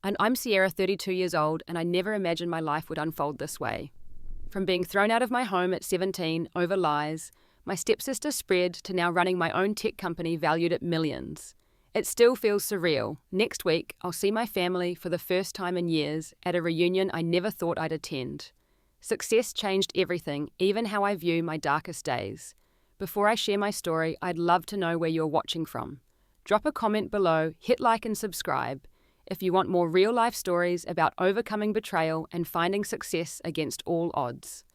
And I'm Sierra, 32 years old, and I never imagined my life would unfold this way. From being thrown out of my home at 17 over lies, my stepsister spread to now running my own tech company valued at millions. It still feels surreal. Next week, I'll see my family for the first time in years at a reunion I never thought I'd attend. Success changed everything, even how I view my darkest days. Before I share my story, I'd love to know where you're watching from. Drop a comment below, hit like and subscribe if you want more real-life stories about overcoming betrayal and finding success against all odds.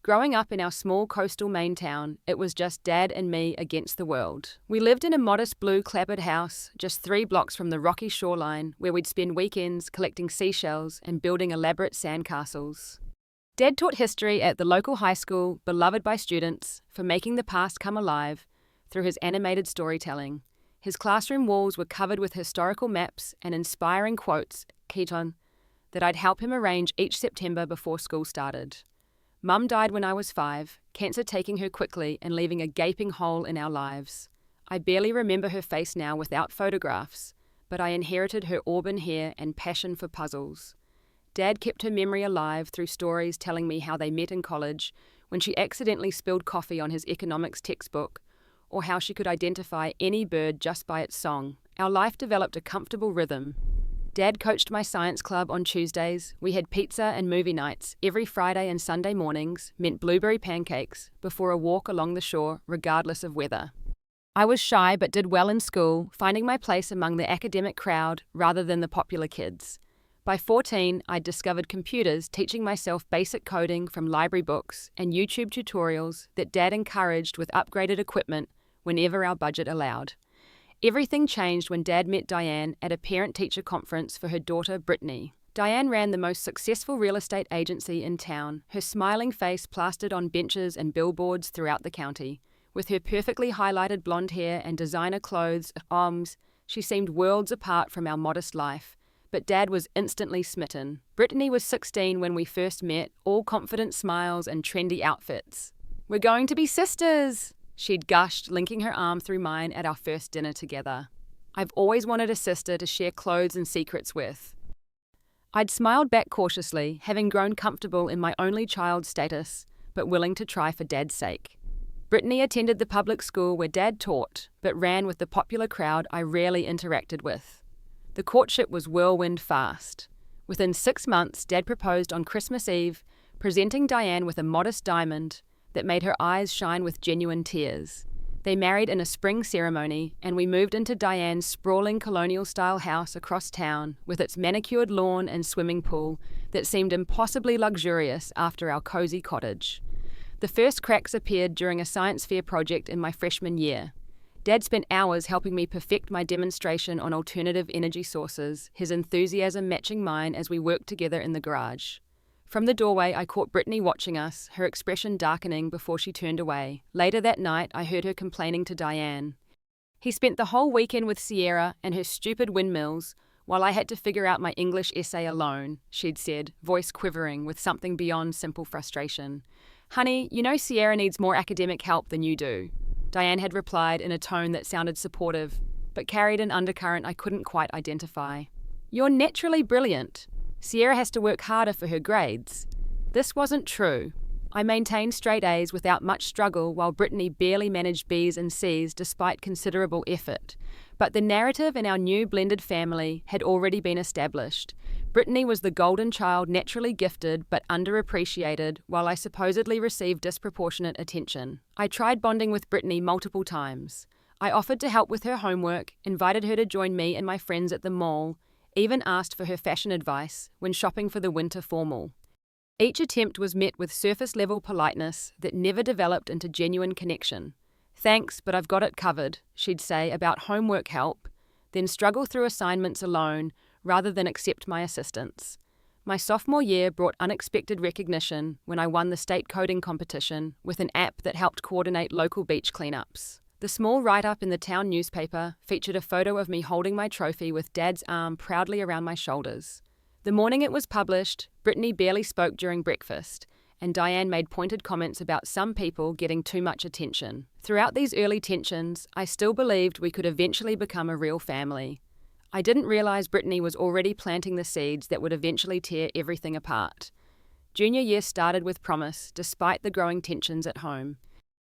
Growing up in our small coastal Maine town, it was just Dad and me against the world. We lived in a modest blue clapboard house just 3 blocks from the rocky shoreline where we'd spend weekends collecting seashells and building elaborate sandcastles. Dad taught history at the local high school, beloved by students for making the past come alive through his animated storytelling. His classroom walls were covered with historical maps and inspiring quotes, Keaton, that I'd help him arrange each September before school started. Mum died when I was 5, cancer taking her quickly and leaving a gaping hole in our lives. I barely remember her face now without photographs, but I inherited her auburn hair and passion for puzzles. Dad kept her memory alive through stories telling me how they met in college when she accidentally spilled coffee on his economics textbook, or how she could identify any bird just by its song. Our life developed a comfortable rhythm. Dad coached my science club on Tuesdays. We had pizza and movie nights. Every Friday and Sunday mornings meant blueberry pancakes before a walk along the shore, regardless of weather. I was shy but did well in school, finding my place among the academic crowd rather than the popular kids. By 14, I'd discovered computers, teaching myself basic coding from library books and YouTube tutorials that Dad encouraged with upgraded equipment whenever our budget allowed. Everything changed when Dad met Diane at a parent-teacher conference for her daughter, Brittany. Diane ran the most successful real estate agency in town, her smiling face plastered on benches and billboards throughout the county. With her perfectly highlighted blonde hair and designer clothes, she seemed worlds apart from our modest life. But Dad was instantly smitten. Brittany was 16 when we first met, all confident smiles and trendy outfits. "We're going to be sisters!" she'd gushed, linking her arm through mine at our first dinner together. I've always wanted a sister to share clothes and secrets with. I'd smiled back cautiously, having grown comfortable in my only child status, but willing to try for Dad's sake. Brittany attended the public school where Dad taught, but ran with the popular crowd I rarely interacted with. The courtship was whirlwind fast. Within 6 months, Dad proposed on Christmas Eve, presenting Diane with a modest diamond that made her eyes shine with genuine tears. They married in a spring ceremony, and we moved into Diane's sprawling colonial-style house across town with its manicured lawn and swimming pool that seemed impossibly luxurious after our cozy cottage. The first cracks appeared during a science fair project in my freshman year. Dad spent hours helping me perfect my demonstration on alternative energy sources, his enthusiasm matching mine as we worked together in the garage. From the doorway, I caught Brittany watching us, her expression darkening before she turned away. Later that night, I heard her complaining to Diane. "He spent the whole weekend with Sierra and her stupid windmills, while I had to figure out my English essay alone," she'd said, voice quivering with something beyond simple frustration. "Honey, you know Sierra needs more academic help than you do," Diane had replied in a tone that sounded supportive, but carried an undercurrent I couldn't quite identify. "You're naturally brilliant. Sierra has to work harder for her grades." This wasn't true. I maintained straight A's without much struggle while Brittany barely managed B's and C's despite considerable effort. But the narrative in our new blended family had already been established. Brittany was the golden child naturally gifted but underappreciated, while I supposedly received disproportionate attention. I tried bonding with Brittany multiple times. I offered to help with her homework, invited her to join me and my friends at the mall, even asked for her fashion advice when shopping for the winter formal. Each attempt was met with surface-level politeness that never developed into genuine connection. "Thanks, but I've got it covered," she'd say about homework help, then struggle through assignments alone rather than accept my assistance. My sophomore year brought unexpected recognition when I won the state coding competition with an app that helped coordinate local beach cleanups. The small write-up in the town newspaper featured a photo of me holding my trophy with Dad's arm proudly around my shoulders. The morning it was published, Brittany barely spoke during breakfast, and Diane made pointed comments about some people getting too much attention. Throughout these early tensions, I still believed we could eventually become a real family. I didn't realize Brittany was already planting the seeds that would eventually tear everything apart. Junior year started with promise, despite the growing tensions at home.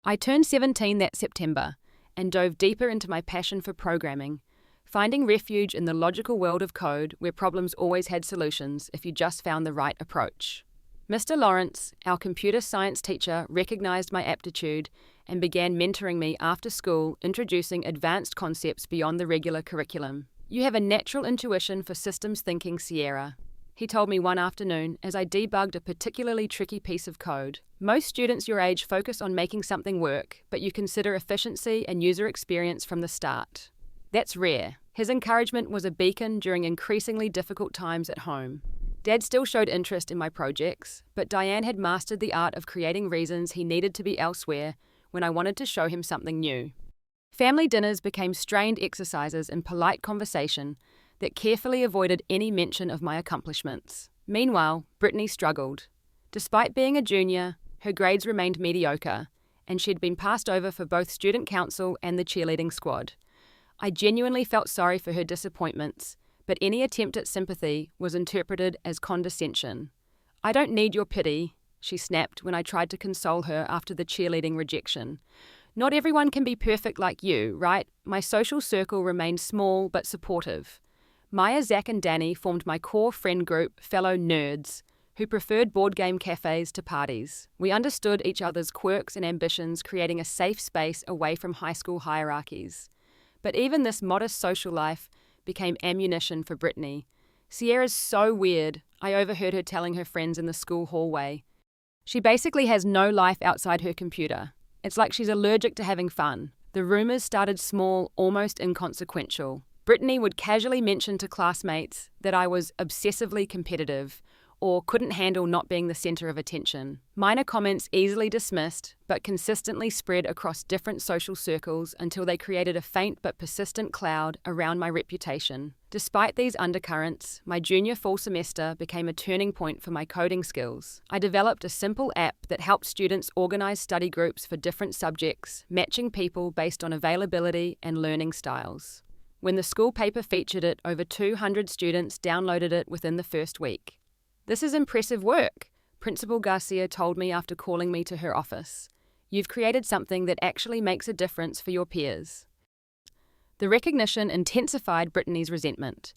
I turned 17 that September and dove deeper into my passion for programming, finding refuge in the logical world of code where problems always had solutions if you just found the right approach. Mr. Lawrence, our computer science teacher, recognized my aptitude and began mentoring me after school, introducing advanced concepts beyond the regular curriculum. "You have a natural intuition for systems thinking, Sierra," he told me one afternoon as I debugged a particularly tricky piece of code. "Most students your age focus on making something work, but you consider efficiency and user experience from the start. That's rare." His encouragement was a beacon during increasingly difficult times at home. Dad still showed interest in my projects, but Diane had mastered the art of creating reasons he needed to be elsewhere when I wanted to show him something new. Family dinners became strained exercises in polite conversation that carefully avoided any mention of my accomplishments. Meanwhile, Brittany struggled. Despite being a junior, her grades remained mediocre, and she had been passed over for both student council and the cheerleading squad. I genuinely felt sorry for her disappointments, but any attempt at sympathy was interpreted as condescension. "I don't need your pity," she snapped when I tried to console her after the cheerleading rejection. "Not everyone can be perfect like you, right?" My social circle remained small but supportive. Maya, Zach, and Danny formed my core friend group, fellow nerds, who preferred board game cafes to parties. We understood each other's quirks and ambitions, creating a safe space away from high school hierarchies. But even this modest social life became ammunition for Brittany. "Sierra's so weird," I overheard her telling her friends in the school hallway. "She basically has no life outside her computer. It's like she's allergic to having fun." The rumors started small, almost inconsequential. Brittany would casually mention to classmates that I was obsessively competitive or couldn't handle not being the center of attention. Minor comments easily dismissed, but consistently spread across different social circles until they created a faint but persistent cloud around my reputation. Despite these undercurrents, my junior fall semester became a turning point for my coding skills. I developed a simple app that helped students organize study groups for different subjects, matching people based on availability and learning styles. When the school paper featured it, over 200 students downloaded it within the first week. "This is impressive work," Principal Garcia told me after calling me to her office. "You've created something that actually makes a difference for your peers." The recognition intensified Brittany's resentment.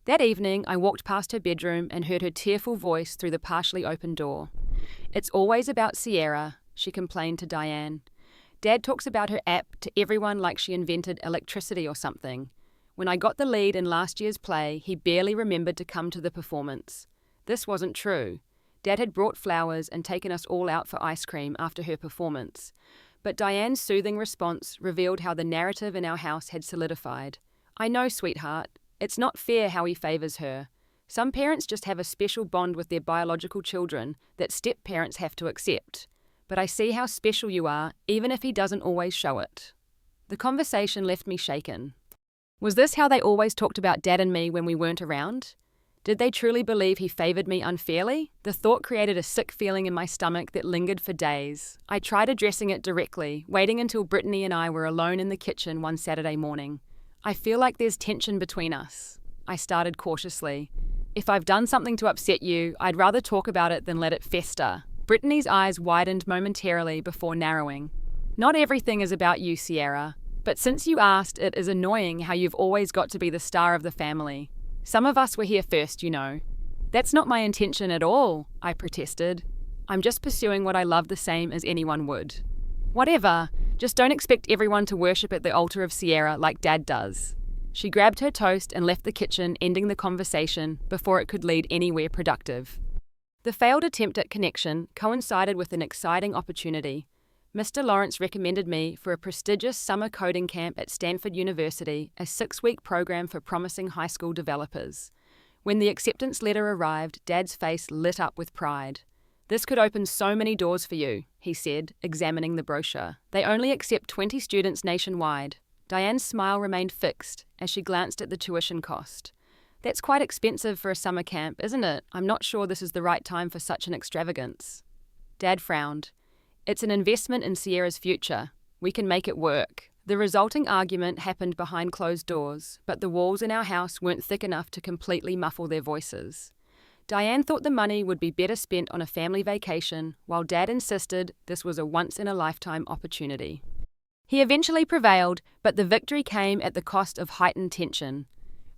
That evening, I walked past her bedroom and heard her tearful voice through the partially open door. "It's always about Sierra," she complained to Diane. "Dad talks about her app to everyone like she invented electricity or something. When I got the lead in last year's play, he barely remembered to come to the performance." This wasn't true. Dad had brought flowers and taken us all out for ice cream after her performance. But Diane's soothing response revealed how the narrative in our house had solidified. "I know, sweetheart. It's not fair how he favors her. Some parents just have a special bond with their biological children that step-parents have to accept. But I see how special you are, even if he doesn't always show it." The conversation left me shaken. Was this how they always talked about Dad and me when we weren't around? Did they truly believe he favored me unfairly? The thought created a sick feeling in my stomach that lingered for days. I tried addressing it directly, waiting until Brittany and I were alone in the kitchen one Saturday morning. "I feel like there's tension between us," I started cautiously. "If I've done something to upset you, I'd rather talk about it than let it fester." Brittany's eyes widened momentarily before narrowing. "Not everything is about you, Sierra. But since you asked, it is annoying how you've always got to be the star of the family. Some of us were here first, you know." "That's not my intention at all," I protested. "I'm just pursuing what I love the same as anyone would." "Whatever, just don't expect everyone to worship at the altar of Sierra like Dad does." She grabbed her toast and left the kitchen, ending the conversation before it could lead anywhere productive. The failed attempt at connection coincided with an exciting opportunity. Mr. Lawrence recommended me for a prestigious summer coding camp at Stanford University, a 6-week program for promising high school developers. When the acceptance letter arrived, Dad's face lit up with pride. "This could open so many doors for you," he said, examining the brochure. "They only accept 20 students nationwide." Diane's smile remained fixed as she glanced at the tuition cost. "That's quite expensive for a summer camp, isn't it? I'm not sure this is the right time for such an extravagance." Dad frowned. "It's an investment in Sierra's future. We can make it work." The resulting argument happened behind closed doors, but the walls in our house weren't thick enough to completely muffle their voices. Diane thought the money would be better spent on a family vacation, while Dad insisted this was a once-in-a-lifetime opportunity. He eventually prevailed, but the victory came at the cost of heightened tension.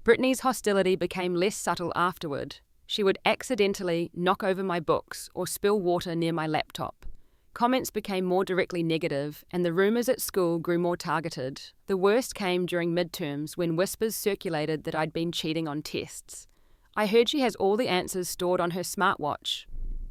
Brittany's hostility became less subtle afterward. She would accidentally knock over my books or spill water near my laptop. Comments became more directly negative, and the rumours at school grew more targeted. The worst came during midterms when whispers circulated that I'd been cheating on tests. I heard she has all the answers stored on her smartwatch.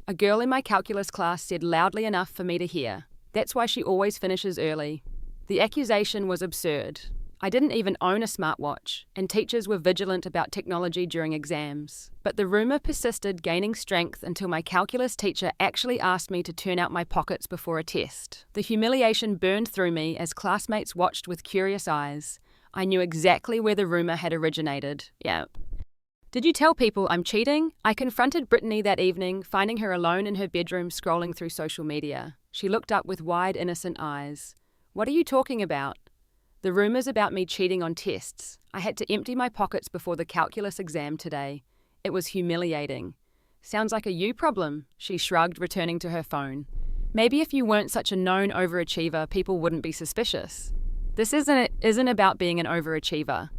A girl in my calculus class said loudly enough for me to hear. That's why she always finishes early. The accusation was absurd. I didn't even own a smartwatch, and teachers were vigilant about technology during exams. But the rumour persisted, gaining strength until my calculus teacher actually asked me to turn out my pockets before a test. The humiliation burned through me as classmates watched with curious eyes. I knew exactly where the rumour had originated. Yep. Did you tell people I'm cheating? I confronted Brittany that evening, finding her alone in her bedroom scrolling through social media. She looked up with wide, innocent eyes. What are you talking about? The rumours about me cheating on tests. I had to empty my pockets before the calculus exam today. It was humiliating. Sounds like a you problem, she shrugged, returning to her phone. Maybe if you weren't such a known overachiever, people wouldn't be suspicious. This isn't about being an overachiever.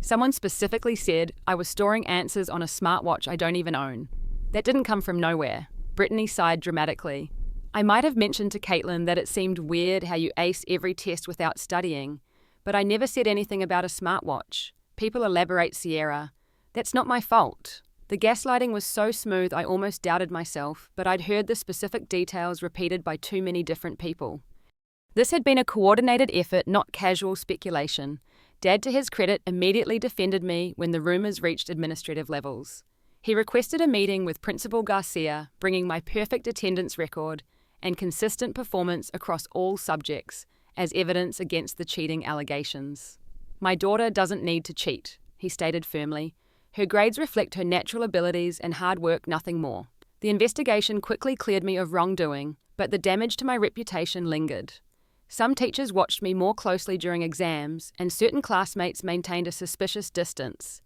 Someone specifically said I was storing answers on a smartwatch I don't even own. That didn't come from nowhere. Brittany sighed dramatically. I might have mentioned to Caitlin that it seemed weird how you ace every test without studying, but I never said anything about a smartwatch. People elaborate, Sierra. That's not my fault. The gaslighting was so smooth I almost doubted myself, but I'd heard the specific details repeated by too many different people. This had been a coordinated effort, not casual speculation. Dad, to his credit, immediately defended me when the rumours reached administrative levels. He requested a meeting with Principal Garcia, bringing my perfect attendance record and consistent performance across all subjects as evidence against the cheating allegations. My daughter doesn't need to cheat, he stated firmly. Her grades reflect her natural abilities and hard work, nothing more. The investigation quickly cleared me of wrongdoing, but the damage to my reputation lingered. Some teachers watched me more closely during exams, and certain classmates maintained a suspicious distance.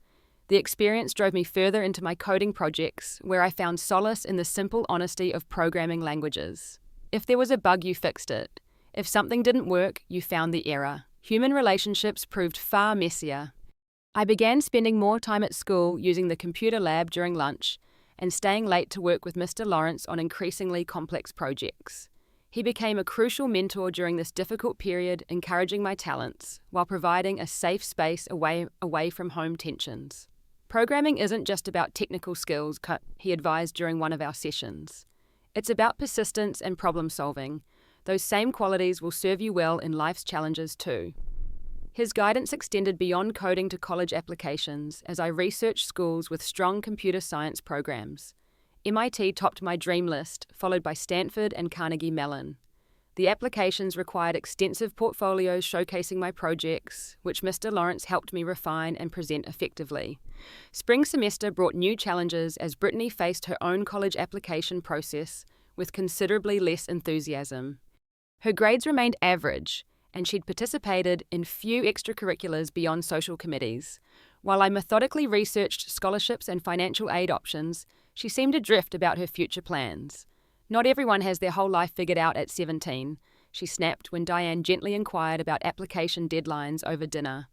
The experience drove me further into my coding projects, where I found solace in the simple honesty of programming languages. If there was a bug, you fixed it. If something didn't work, you found the error. Human relationships proved far messier. I began spending more time at school using the computer lab during lunch and staying late to work with Mr. Lawrence on increasingly complex projects. He became a crucial mentor during this difficult period, encouraging my talents while providing a safe space away from home tensions. Programming isn't just about technical skills, he advised during one of our sessions. It's about persistence and problem solving. Those same qualities will serve you well in life's challenges too. His guidance extended beyond coding to college applications as I researched schools with strong computer science programs. MIT topped my dream list, followed by Stanford and Carnegie Mellon. The applications required extensive portfolios showcasing my projects, which Mr. Lawrence helped me refine and present effectively. Spring semester brought new challenges as Brittany faced her own college application process with considerably less enthusiasm. Her grades remained average, and she'd participated in few extracurriculars beyond social committees. While I methodically researched scholarships and financial aid options, she seemed adrift about her future plans. Not everyone has their whole life figured out at 17, she snapped when Diane gently inquired about application deadlines over dinner.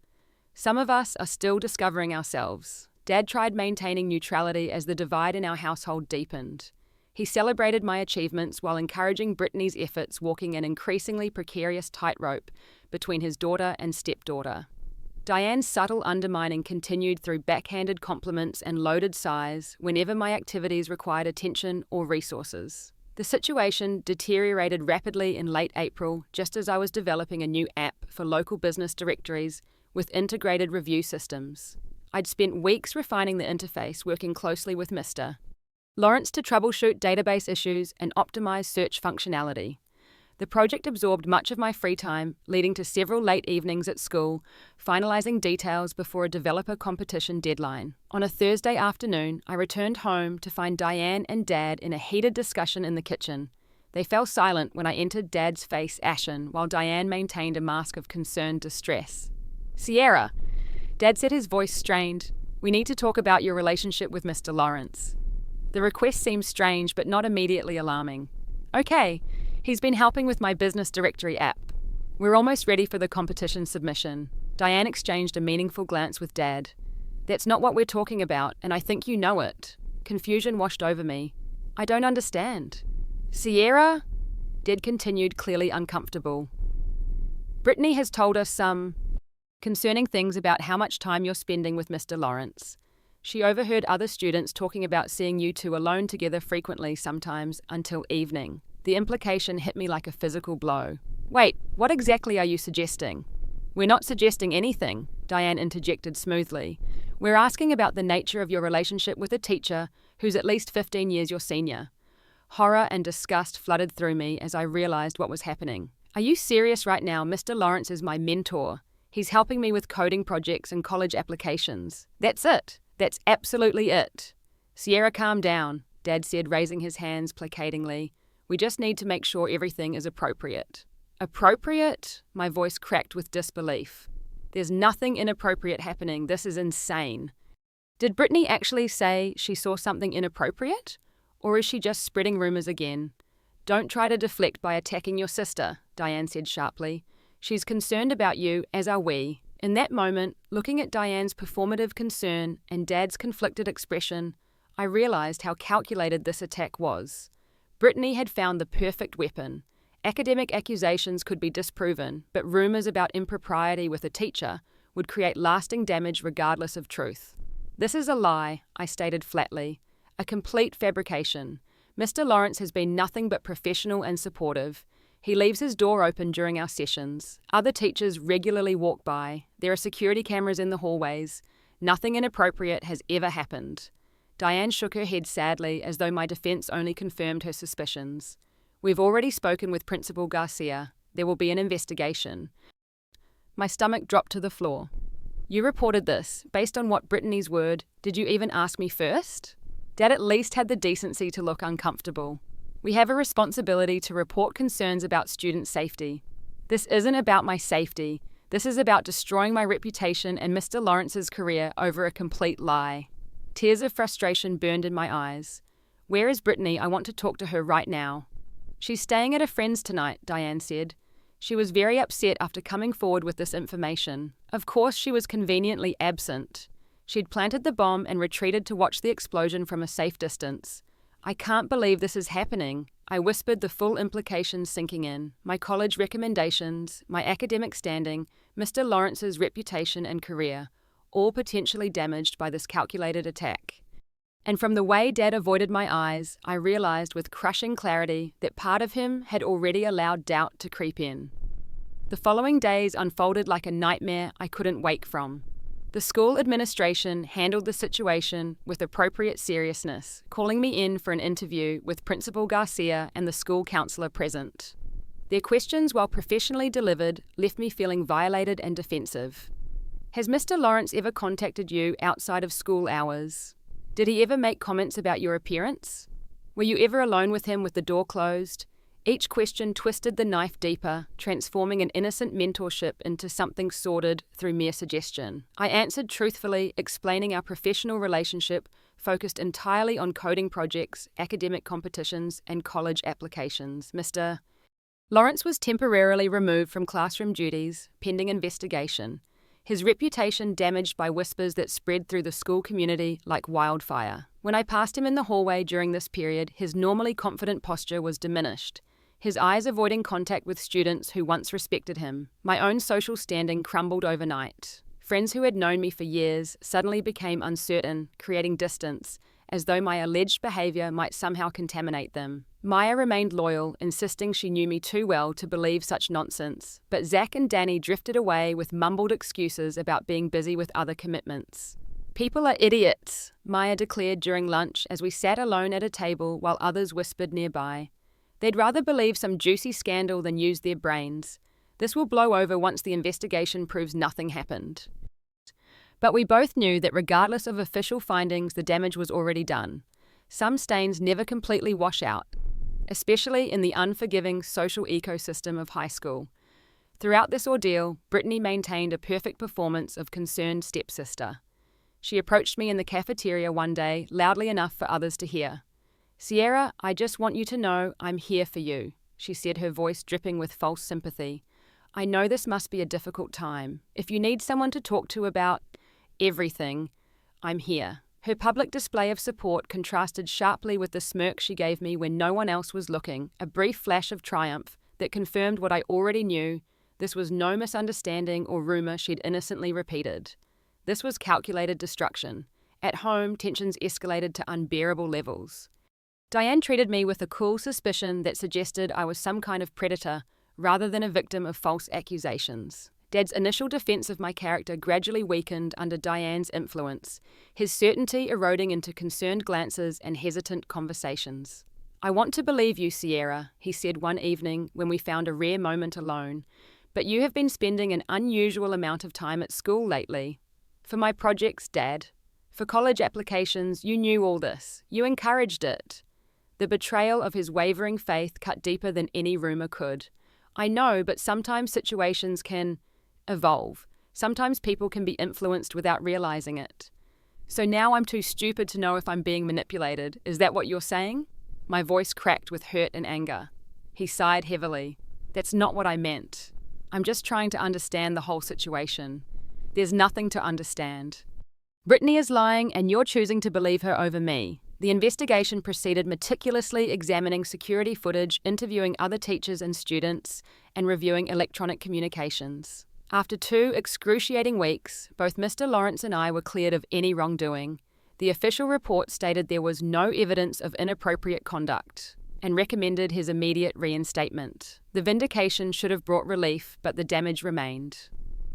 Some of us are still discovering ourselves. Dad tried maintaining neutrality as the divide in our household deepened. He celebrated my achievements while encouraging Brittany's efforts, walking an increasingly precarious tightrope between his daughter and stepdaughter. Diane's subtle undermining continued through backhanded compliments and loaded sighs whenever my activities required attention or resources. The situation deteriorated rapidly in late April, just as I was developing a new app for local business directories with integrated review systems. I'd spent weeks refining the interface, working closely with Mr. Lawrence to troubleshoot database issues and optimize search functionality. The project absorbed much of my free time, leading to several late evenings at school, finalizing details before a developer competition deadline. On a Thursday afternoon, I returned home to find Diane and Dad in a heated discussion in the kitchen. They fell silent when I entered Dad's face ashen, while Diane maintained a mask of concerned distress. "Sierra," Dad said, his voice strained, "we need to talk about your relationship with Mr. Lawrence." The request seemed strange, but not immediately alarming. "Okay, he's been helping with my business directory app. We're almost ready for the competition submission." Diane exchanged a meaningful glance with Dad. "That's not what we're talking about, and I think you know it." Confusion washed over me. "I don't understand." "Sierra?" Dad continued, clearly uncomfortable. "Brittany has told us some concerning things about how much time you're spending with Mr. Lawrence. She overheard other students talking about seeing you two alone together frequently, sometimes until evening. The implication hit me like a physical blow. "Wait, what exactly are you suggesting?" "We're not suggesting anything," Diane interjected smoothly. "We're asking about the nature of your relationship with a teacher who's at least 15 years your senior." Horror and disgust flooded through me as I realized what was happening. "Are you serious right now? Mr. Lawrence is my mentor. He's helping me with coding projects and college applications. That's it. That's absolutely it." "Sierra, calm down," Dad said, raising his hands placatingly. "We just need to make sure everything is appropriate." "Appropriate?" My voice cracked with disbelief. "There's nothing inappropriate happening. This is insane." Did Brittany actually say she saw something inappropriate? Or is she just spreading rumors again? "Don't try to deflect by attacking your sister," Diane said sharply. "She's concerned about you, as are we." In that moment, looking at Diane's performative concern and Dad's conflicted expression, I realized how calculated this attack was. Brittany had found the perfect weapon. Academic accusations could be disproven, but rumors about impropriety with a teacher would create lasting damage regardless of truth. "This is a lie," I stated flatly. "A complete fabrication. Mr. Lawrence has been nothing but professional and supportive. He leaves his door open during our sessions. Other teachers regularly walk by. There are security cameras in the hallways. Nothing inappropriate has ever happened." Diane shook her head sadly, as though my defense only confirmed her suspicions. "We've already spoken with Principal Garcia. There will be an investigation." My stomach dropped to the floor. "You reported this. Based on what Brittany's word, did you even ask me first?" Dad at least had the decency to look uncomfortable. "We have a responsibility to report concerns about student safety." "This isn't about my safety. This is about destroying my reputation and Mr. Lawrence's career over a complete lie." Tears of frustration burned in my eyes. "Where is Brittany? I want to talk to her right now." "She's staying at a friend's tonight," Diane said. She was very upset after coming forward with this information. Of course, she was conveniently absent. She'd planted the bomb and retreated to watch the explosion from a safe distance. "I can't believe this is happening," I whispered, the full implications sinking in. My college recommendations, my academic standing, Mr. Lawrence's reputation and career, all potentially damaged by this calculated attack. And from the way Dad avoided my eyes, I realized with crushing clarity that part of him had already allowed doubt to creep in. The following days unfolded like a nightmare I couldn't wake from. The school administration handled the situation with appropriate seriousness, calling me in for an interview with Principal Garcia and the school counselor present. Their questions, while professionally delivered, left me feeling violated and defensive. "Has Mr. Lawrence ever contacted you outside of school hours? Did he ever make comments about your appearance? Were you ever alone with him with the door closed?" Each question twisted the knife deeper, transforming an innocent mentorship into something sordid through mere suggestion. I answered truthfully, explaining our professional relationship focused entirely on coding projects, academic competitions, and college applications. Mr. Lawrence was temporarily removed from classroom duties, pending investigation, his reputation damaged by whispers that spread through the school community like wildfire. When I passed him in the hallway during this period, his normally confident posture was diminished, his eyes avoiding contact with students who once respected him. My own social standing crumbled overnight. Friends who had known me for years suddenly became uncertain, creating distance, as though my alleged behavior might somehow contaminate them. Maya remained loyal, insisting she knew me too well to believe such nonsense, but Zach and Danny drifted away with mumbled excuses about being busy with other commitments. "People are idiots," Maya declared during lunch as we sat alone at a table while others whispered nearby. "They'd rather believe some juicy scandal than use their brains. This will blow over once the investigation proves nothing happened." But we both knew that regardless of official findings, the damage was already done. Some stains never completely wash out. especially in the unforgiving social ecosystem of high school. Throughout this ordeal, Brittany maintained a perfect performance of concerned stepsister. She approached me in the cafeteria one day, loudly enough for others to hear. "Sierra, I just want you to know I'm here for you," she said, her voice dripping with false sympathy. "I know this must be a difficult time. If you need someone to talk to about everything, I'm here." Her public display of support contrasted sharply with the smirk she gave me when no one else was looking, a brief flash of triumph that confirmed what I already knew. This was no misunderstanding or rumor she'd innocently repeated. This was calculated destruction. At home, tensions escalated to unbearable levels. Diane treated me with a cool suspicion that suggested I was some kind of predator rather than a victim of false accusations. Dad's initial defense of my character gradually weakened under Diane's influence, his certainty eroding into concerned glances and hesitant conversations. "I want to believe you, Sierra," he said one evening when we found a rare moment alone, "but you have been spending an unusual amount of time at school lately." "For my projects, Dad. For college applications, you knew all this. You encouraged it." The betrayal of his wavering faith cut deeper than any rumor could. "I know, but sometimes situations can evolve. Sometimes people can be influenced without realizing it. So now I'm too stupid to know if I'm being manipulated. Is that what you're saying?" My voice cracked with hurt and anger. He sighed heavily. "That's not what I meant. I'm just trying to understand the whole situation." "There's nothing to understand. Brittany is lying and you're choosing to believe her over me." The investigation proceeded, meticulously examining security footage, interviewing other teachers and students, and reviewing electronic communications. After 2 excruciating weeks, both Mr. Lawrence and I were cleared of any wrongdoing. The official report stated there was no evidence of inappropriate conduct and recommended his immediate reinstatement. The vindication should have brought relief, but the damage remained.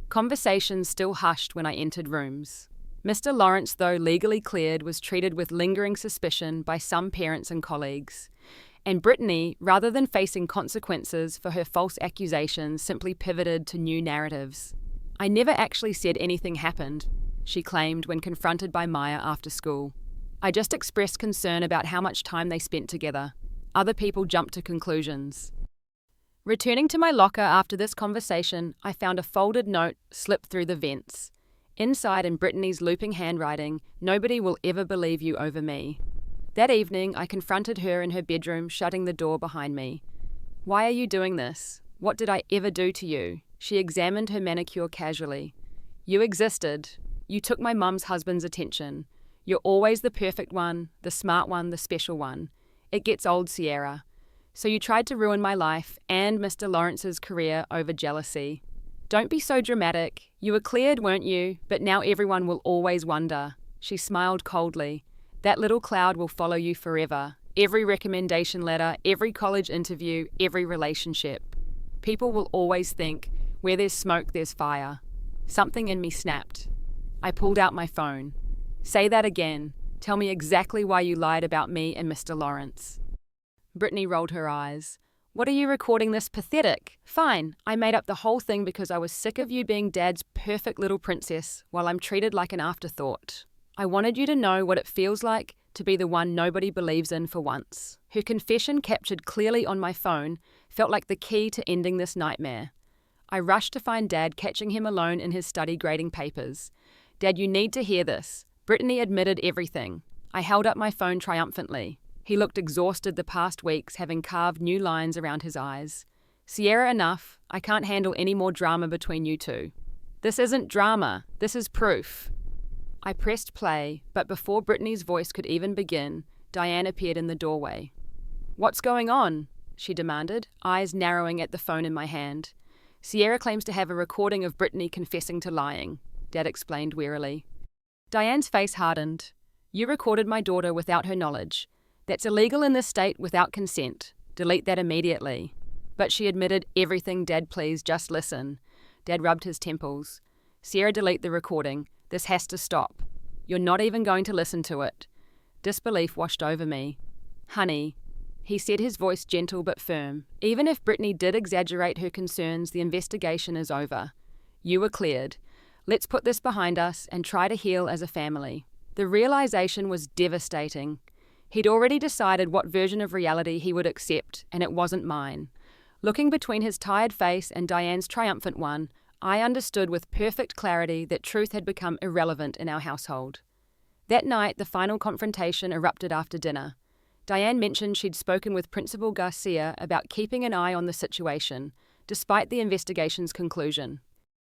Conversations still hushed when I entered rooms. Mr. Lawrence, though legally cleared, was treated with lingering suspicion by some parents and colleagues. And Brittany, rather than facing consequences for her false accusations, simply pivoted to new narratives. "I never actually said anything happened," she claimed when confronted by Maya after school. "I just expressed concern about how much time they spent together." Other people jumped to conclusions. Returning to my locker after this conversation, I found a folded note slipped through the vents. Inside, in Brittany's looping handwriting, "Nobody will ever believe you over me." That evening, I confronted her in her bedroom, shutting the door behind me. "Why are you doing this? What did I ever do to you?" She examined her manicure casually. "You existed. You took my mum's husband's attention. You're always the perfect one, the smart one, the special one. It gets old, Sierra. So you tried to ruin my life and Mr. Lawrence's career over jealousy. Don't be so dramatic. You were cleared, weren't you? But now everyone will always wonder." She smiled coldly. "That little cloud will follow you forever. Every recommendation letter, every college interview, every relationship. People will always think, where there's smoke, there's fire." Something in me snapped. I pulled out my phone. "Say that again. Tell me exactly why you lied about me and Mr. Lawrence." Brittany rolled her eyes. "What are you recording this pathetic? Fine, I made up the whole thing because I was sick of you being Dad's perfect little princess while I'm treated like an afterthought. I wanted you to know what it feels like to be the one nobody believes in for once." Her confession, captured clearly on my phone, felt like the key to ending this nightmare. I rushed to find Dad, catching him alone in his study grading papers. "Dad, you need to hear this. Brittany admitted everything." I held up my phone triumphantly. He looked exhausted the past weeks, having carved new lines around his eyes. "Sierra, enough. I can't handle any more drama between you two." "This isn't drama. This is proof." I pressed play, but before Brittany's voice could even begin, Diane appeared in the doorway. "What's going on?" she demanded, eyes narrowing at the phone in my hand. "Sierra claims to have a recording of Brittany confessing to lying," Dad explained wearily. Diane's face hardened. "You recorded my daughter without her knowledge. That's illegal in this state without consent. Delete that immediately." "But she admitted everything, Dad, please, just listen." Dad rubbed his temples. "Sierra, delete the recording. This has to stop. You're not even going to listen to it." Disbelief washed over me. "Honey," he said, his voice gentle but firm, "even if Brittany did exaggerate her concerns, the investigation is over. You were cleared. Let's put this behind us and try to heal as a family." The realization was devastating. He'd already decided what version of reality he would accept, and it wasn't mine. Looking between his tired face and Diane's triumphant one, I understood with perfect clarity that truth had become irrelevant in our household. That night, the final confrontation erupted after dinner. Diane mentioned she'd spoken with Principal Garcia about keeping an eye on the situation, despite the investigation's conclusion.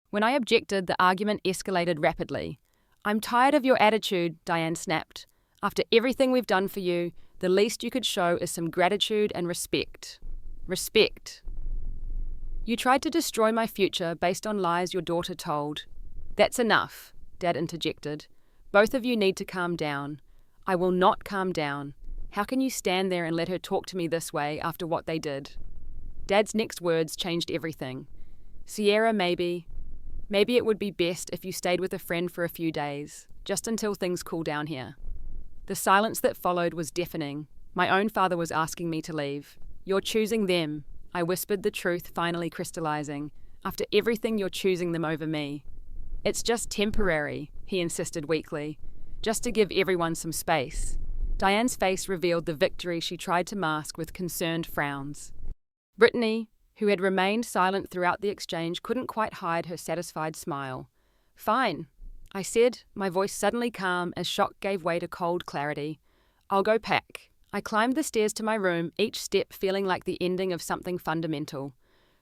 When I objected, the argument escalated rapidly. "I'm tired of your attitude," Diane snapped. "After everything we've done for you, the least you could show is some gratitude and respect." Respect. "You tried to destroy my future based on lies your daughter told." "That's enough," Dad interjected. "Both of you need to calm down." "I will not calm down. How can you stand there and let her talk to me this way after what they did?" Dad's next words changed everything. "Sierra, maybe it would be best if you stayed with a friend for a few days, just until things cool down here." The silence that followed was deafening. My own father was asking me to leave. "You're choosing them," I whispered, the truth finally crystallizing. "After everything, you're choosing them over me." "It's just temporary," he insisted weakly. "Just to give everyone some space." Diane's face revealed the victory she tried to mask with concerned frowns. Brittany, who had remained silent throughout the exchange, couldn't quite hide her satisfied smile. "Fine," I said, my voice suddenly calm as shock gave way to cold clarity. "I'll go pack." I climbed the stairs to my room, each step feeling like the ending of something fundamental.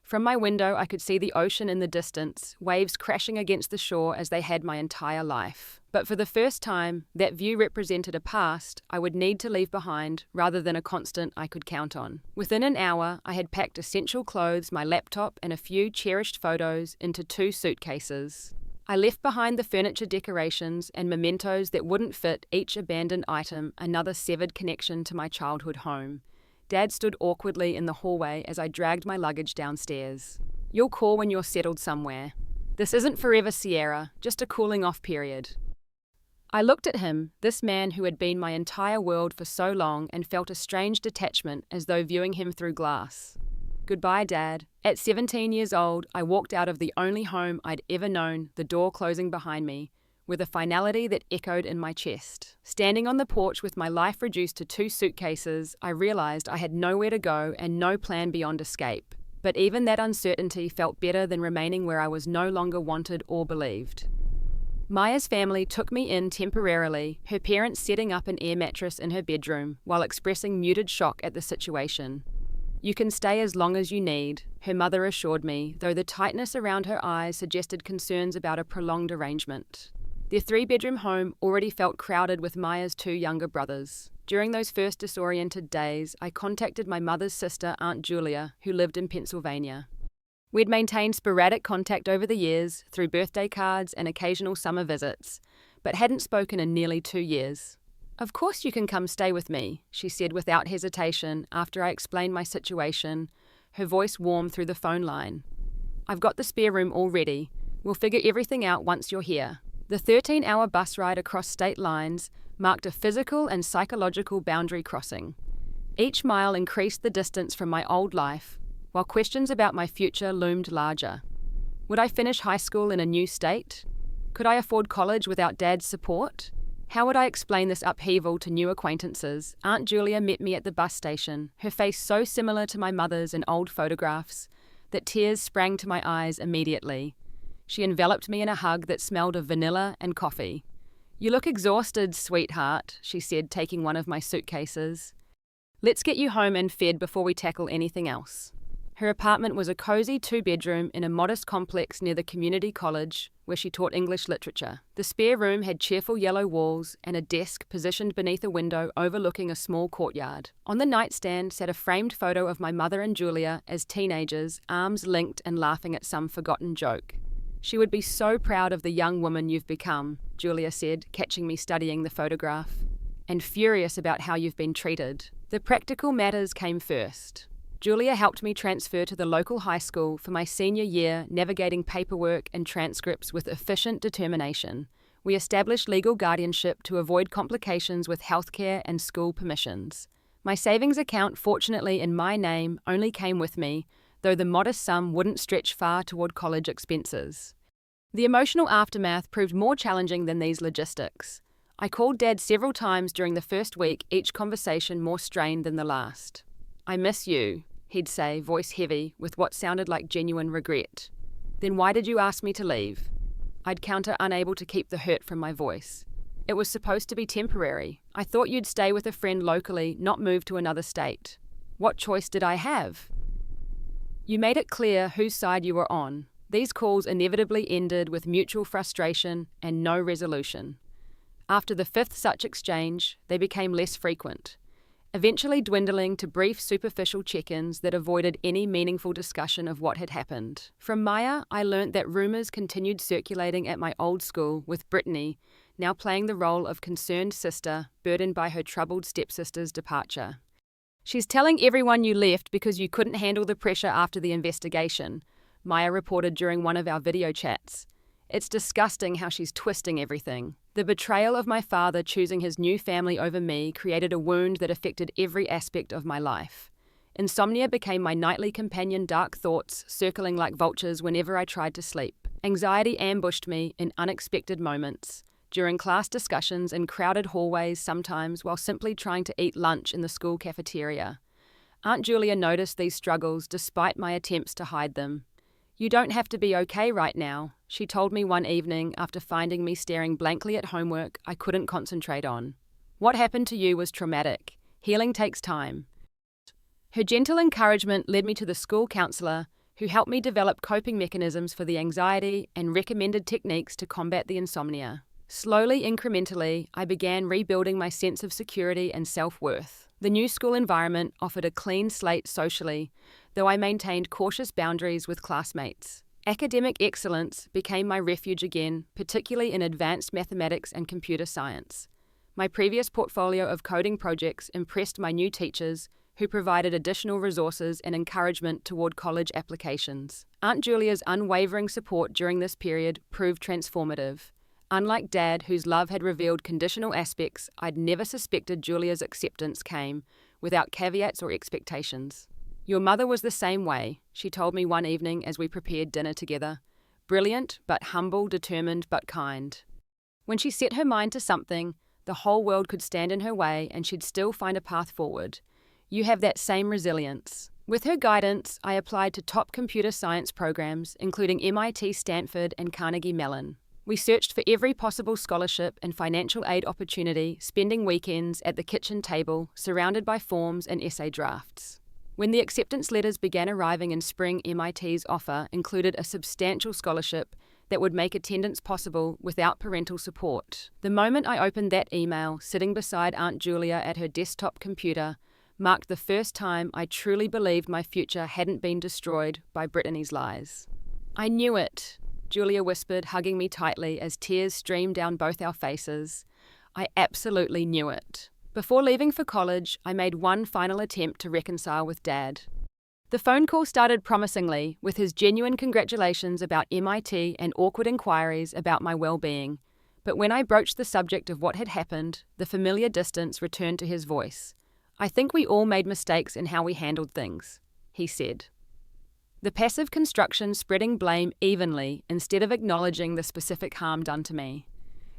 From my window, I could see the ocean in the distance, waves crashing against the shore as they had my entire life. But for the first time, that view represented a past I would need to leave behind rather than a constant I could count on. Within an hour, I had packed essential clothes, my laptop, and a few cherished photos into 2 suitcases. I left behind the furniture, decorations, and mementos that wouldn't fit, each abandoned item another severed connection to my childhood home. Dad stood awkwardly in the hallway as I dragged my luggage downstairs. "You'll call when you're settled somewhere. This isn't forever, Sierra, just a cooling off period." I looked at him, this man who had been my entire world for so long, and felt a strange detachment as though viewing him through glass. Goodbye, Dad. At 17 years old, I walked out of the only home I'd ever known, the door closing behind me, with a finality that echoed in my chest. Standing on the porch with my life reduced to 2 suitcases, I realized I had nowhere to go and no plan beyond escape. But even that uncertainty felt better than remaining where I was no longer wanted or believed. Maya's family took me in temporarily, her parents setting up an air mattress in her bedroom while expressing muted shock at the situation. "You can stay as long as you need," her mother assured me, though the tightness around her eyes suggested concerns about a prolonged arrangement. Their 3-bedroom home already felt crowded with Maya's 2 younger brothers. During those first disoriented days, I contacted my mother's sister, Aunt Julia, who lived in Pennsylvania. We'd maintained sporadic contact over the years, through birthday cards and occasional summer visits, but hadn't spoken in nearly 2 years. "Of course you can come stay with me," she said without hesitation after I explained my situation, her voice warm through the phone line. "I've got the spare room all ready. We'll figure everything out once you're here." The 13-hour bus ride across state lines marked a physical and psychological boundary crossing. Each mile increased the distance from my old life, while questions about my future loomed larger. Would I finish high school in a new state? Could I afford college without Dad's support? How would I explain this upheaval to new acquaintances? Aunt Julia met me at the bus station, her face so similar to my mother's in old photographs that tears sprang to my eyes immediately. She enveloped me in a hug that smelled of vanilla and coffee. "You look exhausted, sweetheart," she said, taking one of my suitcases. "Let's get you home and fed before we tackle anything else." Her apartment was a cozy 2-bedroom in a modest complex near the community college where she taught English literature. The spare room had cheerful yellow walls and a desk positioned beneath a window overlooking a small courtyard. On the nightstand sat a framed photo of my mother and Julia as teenagers, arms linked and laughing at some forgotten joke. "She would be so proud of the young woman you've become," Julia said, catching me studying the photograph, "and furious about how you've been treated." The practical matters came first. Julia helped me transfer to the local high school for my senior year, navigating paperwork and transcripts with efficient determination. We established legal guardianship to avoid complications with healthcare and school permissions. My savings account, fortunately in my name, only came with me, though the modest sum wouldn't stretch far toward college expenses. The emotional aftermath proved more challenging than these logistics. I called Dad several times during the first week, each conversation more strained than the last. "I miss you," he'd say, voice heavy, with what sounded like genuine regret. "Then why did you ask me to leave?" I'd counter, unable to keep the hurt from my voice. "It was supposed to be temporary. I thought you'd stay with a friend locally, not move to another state." "What choice did I have?" "You made it clear whose side you were on." These calls inevitably ended with mutual frustration and no resolution. After the fifth such exchange, they became less frequent, eventually dwindling to brief superficial check-ins that avoided any meaningful discussion of what had happened. From Maya, I learnt that rumours continued circulating at my old school, with Brittany now playing the role of concerned sister burdened by her troubled stepsister's departure. "She's telling everyone you left because you couldn't handle the pressure after the investigation," Maya reported during one of our video chats. "It's disgusting how she's twisting everything. The betrayal of my father choosing his new family over me created a wound that affected every aspect of my life. Insomnia became my nightly companion, dark thoughts circling like vultures whenever I tried to sleep. Anxiety ambushed me in unexpected moments, during class discussions in crowded hallways sometimes, while simply trying to eat lunch in the school cafeteria. Aunt Julia noticed these struggles despite my attempts to hide them. "You don't have to be okay right now," she told me one evening after finding me staring blankly at homework I couldn't concentrate on. "What happened to you was traumatic. Healing takes time." Her gentle encouragement led me to the school counselor, who helped me develop coping mechanisms for the anxiety and recommended techniques to combat the insomnia. Slowly, incrementally, I began rebuilding my sense of security and self-worth. The new school environment offered a clean slate socially, though I maintained cautious boundaries with classmates. Academic excellence became my refuge again, particularly in advanced mathematics and computer science. My previous portfolio of coding projects impressed my new teachers, who provided additional resources and encouragement toward college applications. Aunt Julia's unwavering support during this period proved transformative. Unlike Dad, whose love had revealed conditional aspects, I'd never suspected Julia's acceptance came without caveats or expectations. "Your mother was the same way," she told me one evening as we prepared dinner together. "Brilliant, but humble, determined, but kind. When she set her mind to something, the whole world could stand in her way and she'd still find a path forward. You have that same resilience." With her guidance, I applied to top computer science programs, including MIT, Stanford, and Carnegie Mellon. We searched for every possible scholarship and financial aid opportunity, spending weekends at the kitchen table, surrounded by forms and essay drafts. When the acceptance letters began arriving in spring, MIT's offer included a substantial scholarship that would make attendance possible without parental support. The moment I opened that email, sitting beside Aunt Julia at her desktop computer, marked the first time I truly believed my future hadn't been destroyed by Brittany's lies. "I knew it," Julia whispered, hugging me tightly as tears streamed down both our faces. "I absolutely knew it." Before leaving for college, I made one final attempt to reconcile with Dad. The phone call started promisingly, with his genuine congratulations about MIT and awkward inquiries about my well-being. But when I broached the subject of what had happened, the familiar distance returned to his voice. "I think we all made mistakes in how we handled things," he said. The passive construction spreading blame evenly instead of acknowledging the specific harm done to me.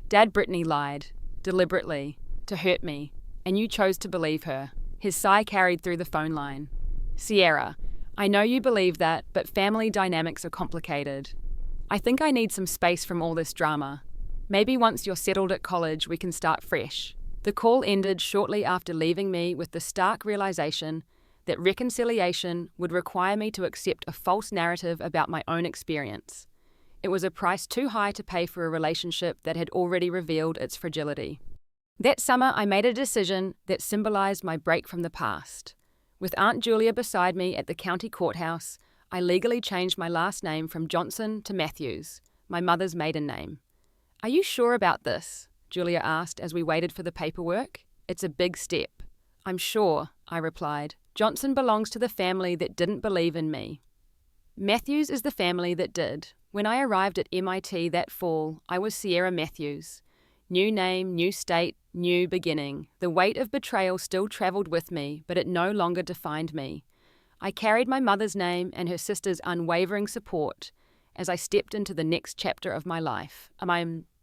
"Dad, Brittany lied, deliberately, to hurt me, and you chose to believe her." His sigh carried through the phone line. "Sierra, I know you believe that, but family dynamics are complicated. I think I need some space from all this drama. Maybe once you're settled at college, we can start fresh." The call ended shortly after leaving me with the stark realization that reconciliation would require me to accept a false narrative about my own experience. It was a price too high to pay for a relationship that had already revealed its fragility. That summer, I made a decision that symbolized my break from the past. With Aunt Julia beside me at the county courthouse, I legally changed my last name from Johnson to Matthews, my mother's maiden name. "Are you sure about this?" Julia asked as we waited for the paperwork. "It's a big step." "I'm sure," I replied. "Johnson belongs to the family that didn't believe in me. Matthews is the family that did." When I arrived at MIT that fall, I was Sierra Matthews. New name, new state, new beginning. The weight of betrayal still traveled with me, but it no longer defined me. I carried my mother's name and her sister's unwavering support as I stepped into the next chapter of my life.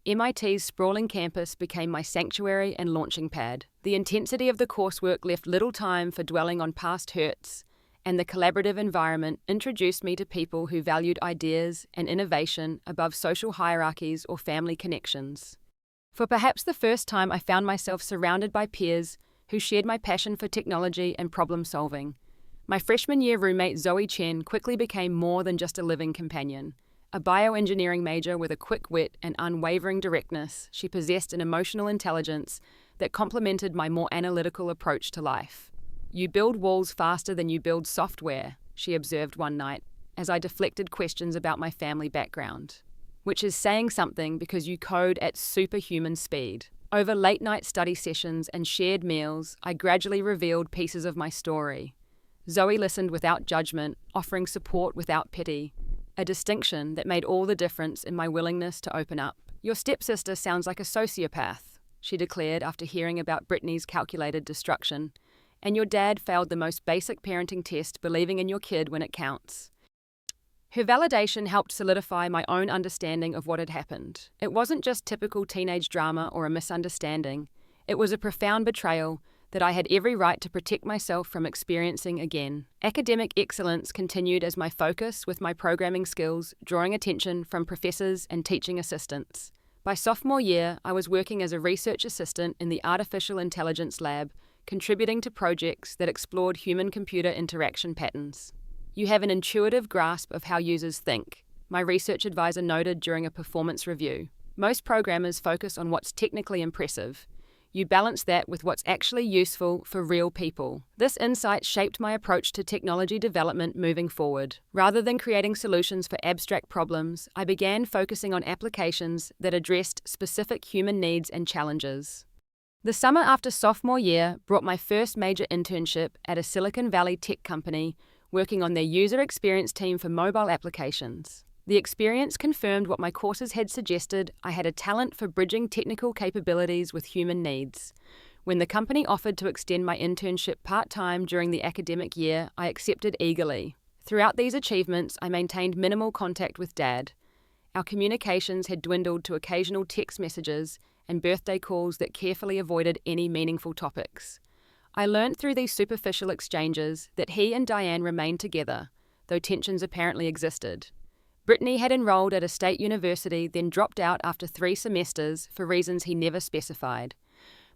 MIT's sprawling campus became my sanctuary and launching pad. The intensity of the coursework left little time for dwelling on past hurts, and the collaborative environment introduced me to people who valued ideas and innovation above social hierarchies or family connections. For perhaps the first time, I found myself surrounded by peers who shared my passion for technology and problem-solving. My freshman year roommate Zoe Chen quickly became more than just a living companion. A bioengineering major with a quick wit and unwavering directness, she possessed an emotional intelligence that complemented my more analytical approach to life. "You build walls faster than you build software," she observed one night, as I deflected questions about my family background. Which is saying something, because you code at superhuman speed. Over late-night study sessions and shared meals, I gradually revealed pieces of my story. Zoe listened without judgment, offering support without pity, a distinction that made all the difference in my willingness to open up. "Your stepsister sounds like a sociopath," she declared after hearing about Brittany's calculated destruction. "And your dad failed the most basic parenting test, believing in your kid when it counts." Her validation helped solidify my own understanding of what had happened. It wasn't just typical teenage drama or a misunderstanding. It was a profound betrayal that I had every right to protect myself from experiencing again. Academic excellence continued as my focus, with my programming skills drawing attention from professors and teaching assistants. By sophomore year, I was working as a research assistant in the Artificial Intelligence Lab, contributing to projects that explored human-computer interaction patterns. "You have an intuitive grasp of how users think," my research advisor noted during a performance review. "Most programmers focus on what's technically impressive. You balance that with what's actually useful for real people." This insight shaped my approach to technology development moving forward. Rather than creating solutions for abstract problems, I began focusing on applications that addressed specific human needs and challenges. The summer after sophomore year brought my first major internship at a Silicon Valley tech company working on their user experience team for mobile applications. The experience confirmed what my courses had suggested: I had a talent for bridging technical capabilities with human needs. When the company offered to extend my internship part-time during the academic year, I accepted eagerly. Throughout these achievements, I maintained minimal contact with Dad. Our communications had dwindled to occasional text messages and birthday calls that carefully avoided any meaningful topics. I learned through these superficial exchanges that he and Diane remained together, though tensions apparently existed. Brittany had enrolled at a state university, then dropped out after 3 semesters for reasons he never specified.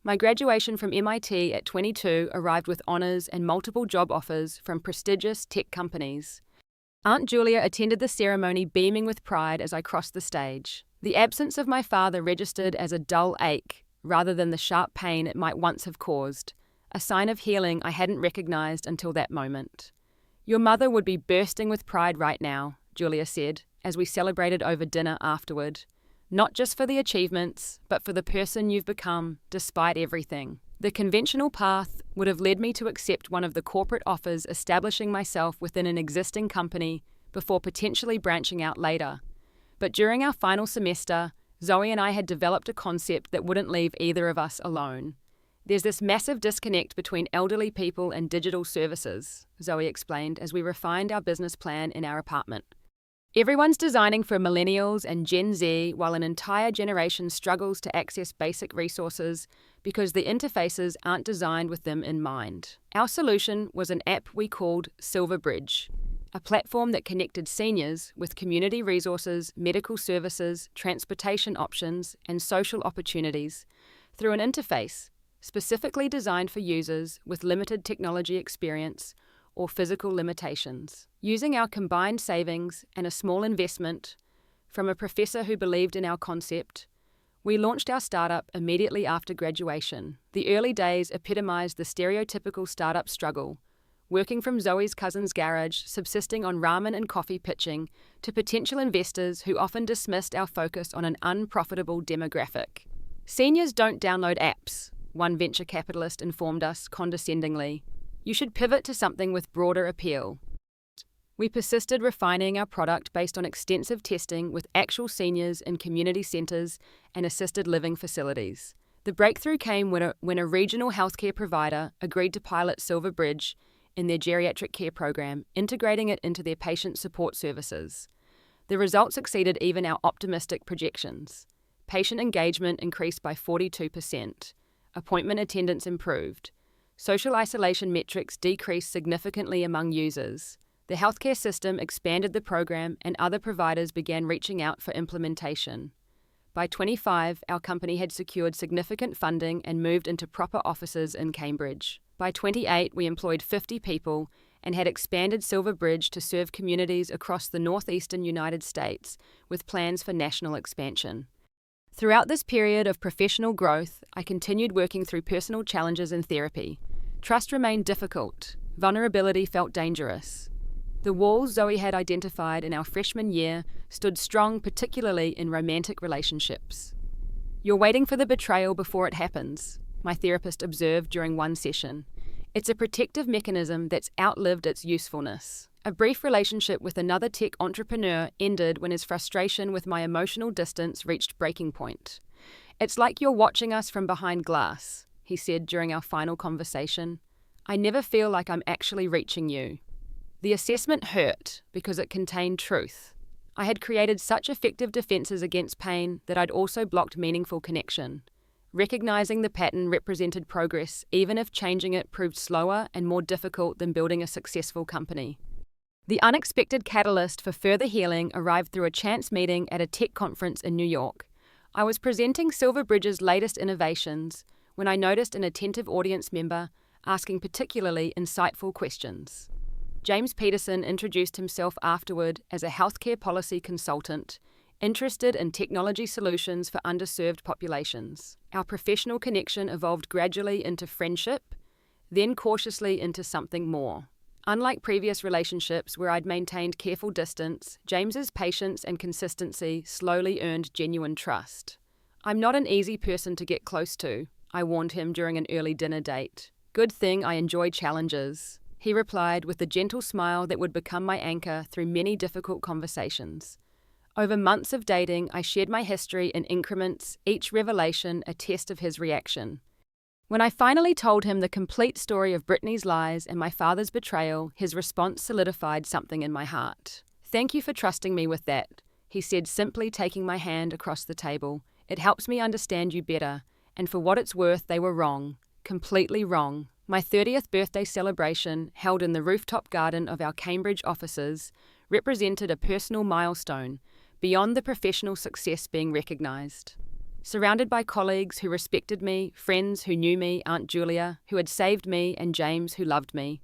My graduation from MIT at 22 arrived with honors and multiple job offers from prestigious tech companies. Aunt Julia attended the ceremony beaming with pride as I crossed the stage. The absence of my father registered as a dull ache rather than the sharp pain it might once have caused, a sign of healing I hadn't recognized until that moment. "Your mother would be bursting with pride right now," Julia said, as we celebrated over dinner afterward. "Not just for the achievements, but for the person you've become, despite everything." The conventional path would have led me to accept one of the corporate offers, establishing myself within an existing company before potentially branching out later. But during our final semester, Zoe and I had developed a concept that wouldn't leave either of us alone. "There's this massive disconnect between elderly people and digital services," Zoe explained as we refined our business plan in our apartment. "Everyone's designing for millennials and Gen Z, while an entire generation struggles to access basic resources because the interfaces aren't designed with them in mind." Our solution was an app we called Silver Bridge, a platform that connected seniors with community resources, medical services, transportation options, and social opportunities through an interface specifically designed for users with limited technology experience or physical limitations. Using our combined savings and a small investment from a professor who believed in our concept, we launched our startup immediately after graduation. The early days epitomized the stereotypical startup struggle, working from Zoe's cousin's garage, subsisting on ramen and coffee pitching, to potential investors who often dismissed our focus on an unprofitable demographic. "Seniors don't download apps," one venture capitalist informed us condescendingly. "You should pivot to something with broader appeal." We persisted, refining our product based on extensive testing with actual seniors in community centres and assisted living facilities. The breakthrough came when a regional healthcare provider agreed to pilot Silver Bridge in their geriatric care program, integrating it into their patient support services. The results exceeded even our optimistic projections. Patient engagement increased by 42%. Appointment attendance improved. Social isolation metrics decreased significantly among users. The healthcare system expanded the program and other providers began reaching out for implementation. By 25, our company had secured significant funding and moved into proper offices in Cambridge. By 28, we employed 50 people and had expanded Silverbridge to serve communities across the northeastern United States with plans for national expansion. Throughout this period of professional growth, I continued working through personal challenges in therapy. Trust remained difficult. Vulnerability felt dangerous. The walls Zoe had identified in our freshman year stood strong, particularly in romantic relationships. "You're waiting for the betrayal before it happens," my therapist observed during one session. "It's a protective mechanism that's outlived its usefulness." A brief relationship with another tech entrepreneur ended when his frustration with my emotional distance reached breaking point. "It's like you're watching us from behind glass," he said during our final conversation. "I never feel like I'm actually reaching you." The assessment hurt because it contained truth. I had created such effective defenses against pain that I'd also blocked meaningful connection. Recognizing the pattern represented progress, even if changing it proved slower and more difficult than building a successful company. The unexpected catalyst for further healing arrived through a chance meeting at a tech conference in New York. I was presenting Silverbridge's latest innovations when I noticed an attentive audience member asking particularly insightful questions. James Peterson introduced himself afterward as a healthcare policy consultant, interested in technology solutions for underserved populations. Our professional connection evolved gradually into friendship, then cautiously into something more. Unlike previous relationships where I'd maintained careful distance, James's patience and consistency slowly earned genuine trust. "I'm not an easy person to get close to," I warned him during an early dinner date. "Good thing I enjoy challenges," he replied with a gentle smile that would become my anchor through many difficult conversations. Over months of dating, I shared my history in increments, each revelation a test of his reaction. When I finally told him the complete story of Brittany's lies and my father's betrayal, his response solidified something in my heart. "Thank you for trusting me with that," he said, simply taking my hand across the table. "It helps me understand you better, and for what it's worth, they were wrong. Completely wrong." My 30th birthday celebration, held in the rooftop garden of our Cambridge offices, represented a personal milestone, beyond the professional success being recognized. Surrounded by colleagues who respected me, friends who knew me, Aunt Julia, who had saved me, and James, who loved me,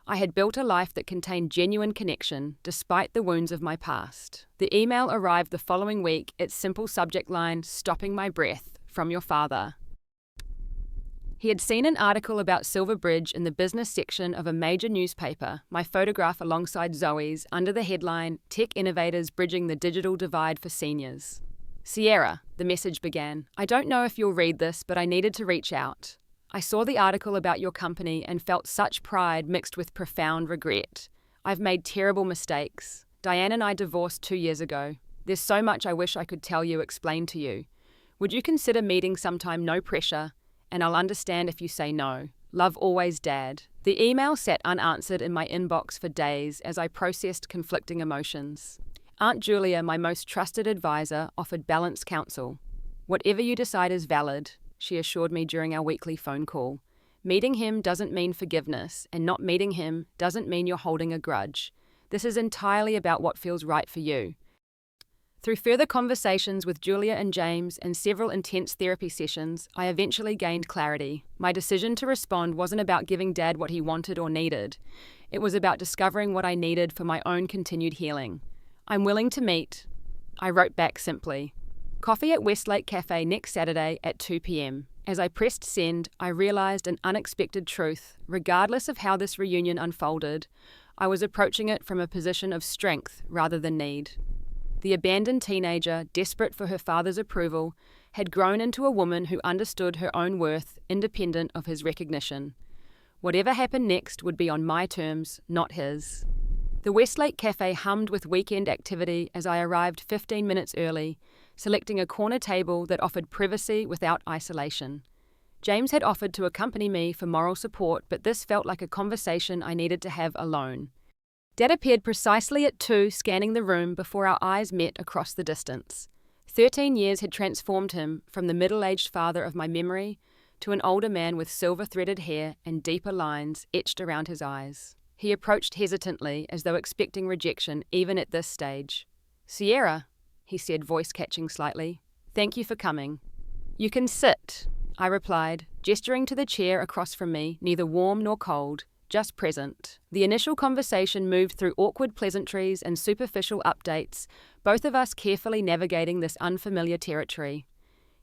I had built a life that contained genuine connection, despite the wounds of my past. The email arrived the following week, its simple subject line, "Stopping my breath, from your father." He had seen an article about Silverbridge in the business section of a major newspaper, my photograph alongside Zoe's, under the headline, "Tech Innovators Bridging the Digital Divide for Seniors." "Sierra," the message began, "I don't know if you'll read this, but I needed to reach out. I saw the article about your company and felt such pride mixed with profound regret. I've made terrible mistakes. Diane and I divorced 2 years ago. There's so much I wish I could tell you, explain to you. Would you consider meeting sometime, no pressure, and I'll understand if you say no. Love always, Dad." The email sat unanswered in my inbox for days as I processed conflicting emotions. Aunt Julia, my most trusted advisor, offered balanced counsel. "Whatever you decide is valid," she assured me during our weekly phone call. "Meeting him doesn't mean forgiveness, and not meeting him doesn't mean you're holding a grudge. This is entirely about what feels right for you." Through further conversations with Julia and James and several intense therapy sessions, I eventually gained clarity. My decision to respond wasn't about giving Dad what he wanted or needed. It was about discovering what I needed for my own continued healing. "I'm willing to meet," I wrote back simply. "Coffee at Westlake Cafe next Saturday at 2 p.m. As I pressed send, I realized an unexpected truth. Regardless of how this reunion unfolded, I was approaching it from a position of strength rather than need. The abandoned teenager, desperate for her father's approval, had grown into a woman who understood her own worth, independent of his recognition. Whatever happened next would be on my terms, not his. The Westlake Cafe hummed with weekend activity as I arrived 15 minutes early, selecting a corner table that offered privacy without isolation. James had offered to accompany me for moral support, but this felt like a conversation I needed to have alone. Dad appeared precisely at 2, scanning the room before our eyes met across the distance. 13 years had transformed him from the middle-aged father of my memory to an older man with silver-threaded hair and deeper lines etched around his eyes. He approached hesitantly, as though expecting rejection even at this stage. "Sierra," he said, voice catching slightly. "Thank you for coming." "You can sit," I replied, gesturing to the chair across from me, neither warm nor cold, just present. The initial conversation moved through awkward pleasantries and superficial updates, both of us carefully navigating this unfamiliar territory.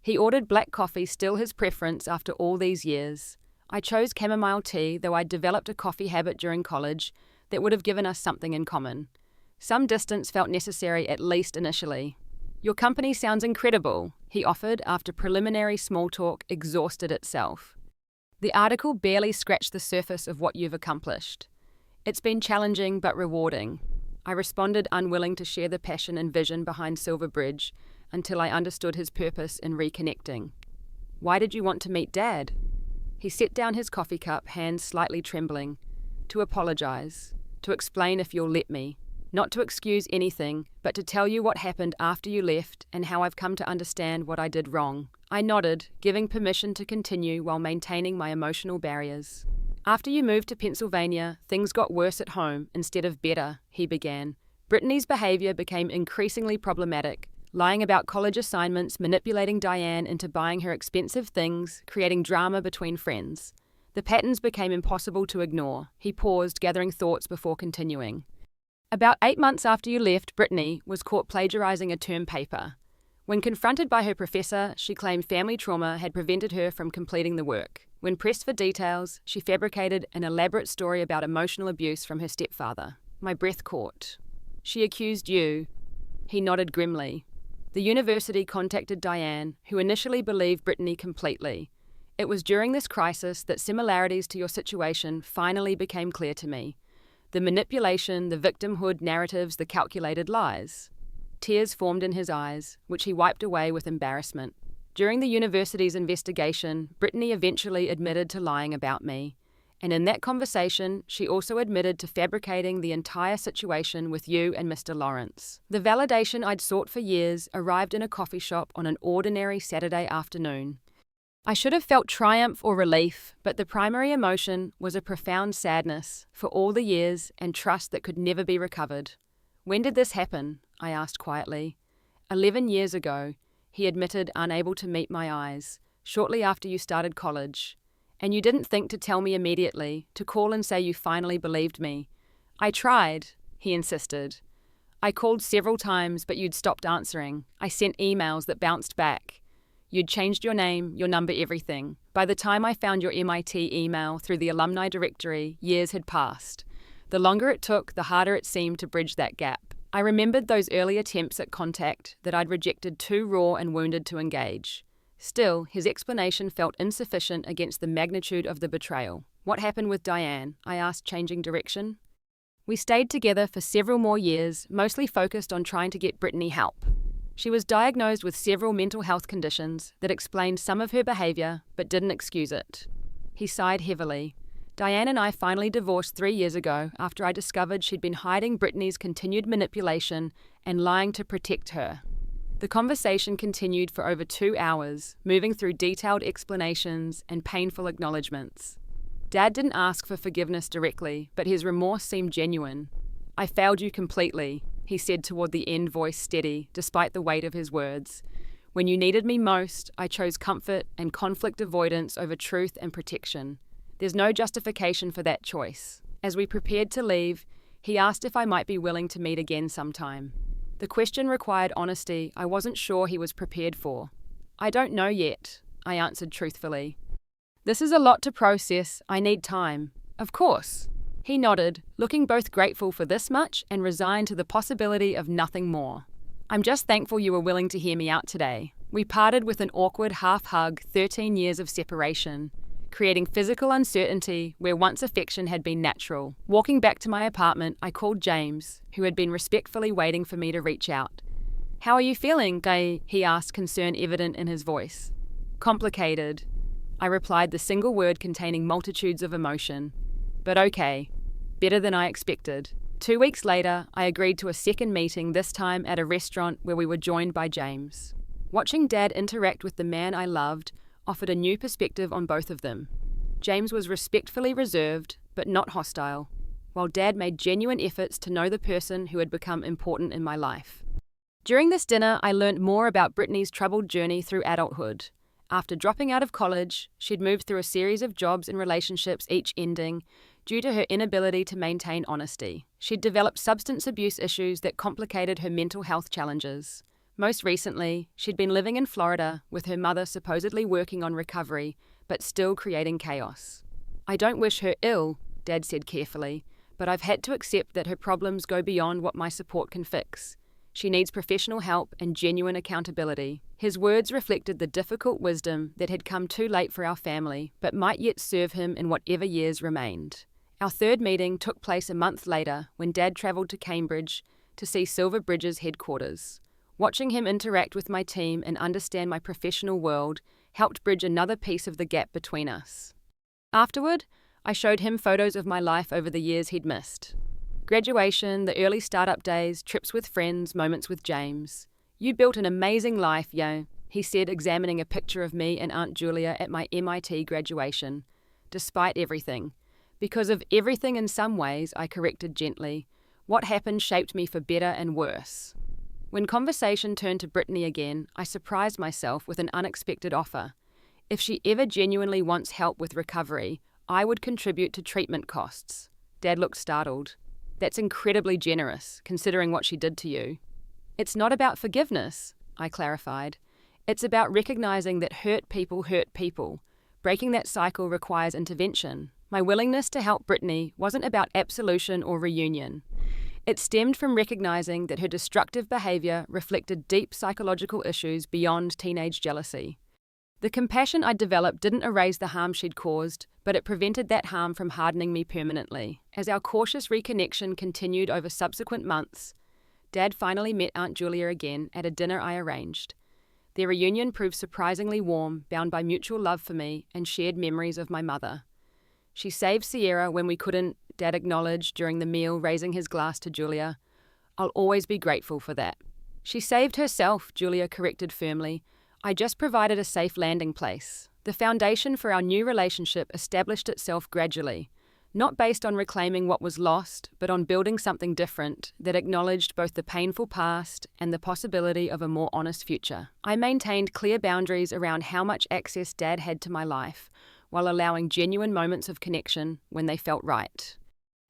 He ordered black coffee, still his preference after all these years. I chose chamomile tea, though I'd developed a coffee habit during college that would have given us something in common. Some distance felt necessary, at least initially. "Your company sounds incredible," he offered after preliminary small talk exhausted itself. "The article barely scratched the surface of what you've accomplished." "It's been challenging but rewarding," I responded, unwilling to share the passion and vision behind Silver Bridge until I understood his purpose in reconnecting. "Why did you want to meet Dad?" He set down his coffee cup, hands slightly trembling. "To apologize. To explain, if you'll let me. Not to excuse anything, but to tell you what happened after you left and how I've come to understand what I did wrong." I nodded, giving permission to continue while maintaining my emotional barriers. "After you moved to Pennsylvania, things got worse at home instead of better," he began. "Brittany's behavior became increasingly problematic. Lying about college assignments, manipulating Diane into buying her expensive things, creating drama between friends. The patterns became impossible to ignore." He paused, gathering thoughts before continuing. "About 8 months after you left, Brittany was caught plagiarizing a term paper. When confronted by her professor, she claimed family trauma had prevented her from completing the work. When pressed for details, she fabricated an elaborate story about emotional abuse from her stepfather." My breath caught. "She accused you." He nodded grimly. "The university contacted Diane, who initially believed Brittany completely. It was during this crisis that similarities to your situation finally became clear to me. The manipulation, the victimhood narratives, the calculated lies." Tears formed in his eyes, which he wiped away with embarrassment. "During the university's investigation, Brittany eventually admitted to lying about me. And in that conversation, she also admitted to fabricating the entire situation with you and Mr. Lawrence. The validation I'd sought for years arrived in a coffee shop on an ordinary Saturday afternoon. I should have felt triumph or relief, but the primary emotion was a profound sadness for all the years and trust that could never be recovered." "When did this happen?" I asked quietly. 11 years ago," he admitted, unable to meet my eyes, "shortly after you started college. And you didn't think to tell me immediately, to call and say you finally believed me." "I tried," he insisted. "I called several times, but you'd stopped answering. I sent emails that bounced back. You'd changed your name, your number, everything. By the time I found your MIT email through the alumni directory, years had passed. The longer it took, the harder it seemed to bridge that gap." I remembered those early attempts at contact that I'd rejected, too raw and wounded to engage. Still, his explanation felt insufficient against the magnitude of the betrayal. "What happened with Diane?" I asked, changing direction. "We stayed together for several more years, mostly focused on trying to get Brittany help. She was diagnosed with several mental health conditions that explained some of her behavior, but didn't excuse it." He sighed heavily. "Diane and I finally divorced 3 years ago after I discovered she'd been hiding Brittany's continued manipulation and lying to protect her." The conversation continued for over 2 hours, moving through detailed explanations and painful acknowledgements. Dad didn't ask for forgiveness directly, but his remorse seemed genuine. "I failed you completely," he said toward the end, voice steady, despite the weight of his words. "When you needed me most, I chose comfort and conflict avoidance over truth and protection. There's no justification for that choice." As we prepared to leave, he asked if I might be willing to meet again sometime. The question required honesty I wasn't sure he was prepared for. "I don't know yet," I answered truthfully. "This is a lot to process. I need time." "Of course." He nodded, looking both grateful for this much and resigned to the possibility of nothing more. "I'm just thankful you were willing to hear me out today." We parted with an awkward half-hug, 13 years of separation, creating physical uncertainty where once affection had been natural. Walking back to my apartment, I called James, who had been respectfully waiting for me to reach out. "How are you feeling, Guy?" he asked, concern evident in his voice. "Complicated," I replied, the single word containing multitudes of emotion. "But okay. Better than I expected." 2 weeks later, I agreed to a second meeting, this time at a restaurant where we were joined by James. Watching Dad interact with the man I loved offered a new perspective on both of them. James was respectfully reserved, but not hostile, while Dad made genuine efforts to know the person who had become important in my life. During this dinner, I learned more about Brittany's troubled journey through adulthood. After dropping out of college, she'd moved through a series of jobs and relationships, each ending due to her inability to maintain honesty. She'd developed substance abuse issues that complicated her mental health challenges. Most recently, she'd been living in Florida with her mother supposedly working on recovery, but still creating chaos. "I don't wish her ill," Dad said carefully, "but I've had to accept that her problems go beyond what my support can fix. She needs professional help and genuine accountability." His words reflected the difficult wisdom that had come too late for our family, but might yet serve him in whatever years remained. Our third meeting took place a month later when Dad travelled to Cambridge to see Silver Bridge's headquarters. Watching him interact with my team and understand my professional world helped bridge another piece of the gap between us. Afterward, I showed him photos of my life over the years he'd missed. Graduation, the early startup days, trips with friends, moments with James. "You built an amazing life, yo," he said, examining a picture of me and Aunt Julia at my MIT graduation. "Despite everything. Because of everything in some ways," I corrected gently. "What happened shaped me for better and worse." When conversation turned to Brittany again, I surprised myself with an unexpected offer. If she ever genuinely wants help with recovery, I would contribute to treatment costs. Dad looked startled. "That's incredibly generous, considering what she did to you." "It's not about forgiveness," I clarified. "It's about recognizing that hurt people. Breaking that cycle requires intervention." My willingness to help Brittany wasn't about absolution or reunion. It stemmed from recognizing that her destructive behavior reflected deep psychological issues beyond teenage jealousy. The compassion I'd developed didn't erase the harm she'd caused, but it prevented that harm from hardening me permanently. As our cautious reconnection continued over subsequent months, Dad finally met Aunt Julia again at a dinner I arranged. Their reunion proved surprisingly warm, bound by mutual love for me and shared memories of my mother. "She saved Sierra when we couldn't," Dad acknowledged during the meal, raising his glass to Julia. "I'll always be grateful for that." "She saved herself," Julia corrected firmly. "I just provided a safe landing place." The foundation for our new relationship established itself gradually, not based on reclaiming what was lost, but on building something different that acknowledged both the painful past and the possibility of a more honest future. I maintained clear boundaries around how much access Dad had to my life, while allowing genuine moments of connection when they felt right.